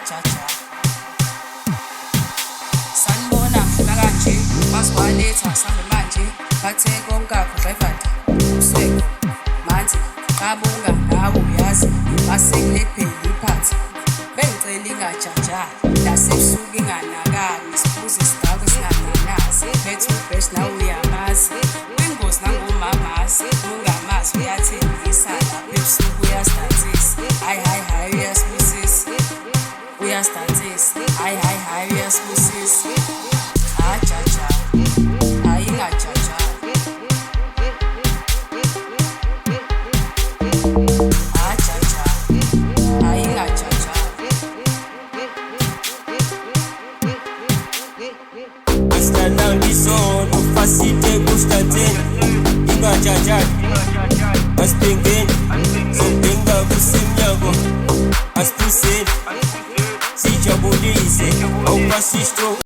ajaja sanibona nakanje masiwaletha sambe manje bathe konkapho drivada useko manje qabunga nawe uyazi asekulepheli iphathi bengicela ingajaja lasebusuku inganakani sibuze sidakwe singananazi bethu fresh nawe uyamazi kwingozi nangomamazi ungamazi uyathengisa lapha ebusuku uyastatisa hayi uyasibusisa uyastatisa hayi uyasibusisa ajaja hayi ngajaja ajaja hayi ngajaja Astana ngisono fasite kustateni ingajajani asipengeni sobenga kusimnyako asipuseni sijabulise awupasistro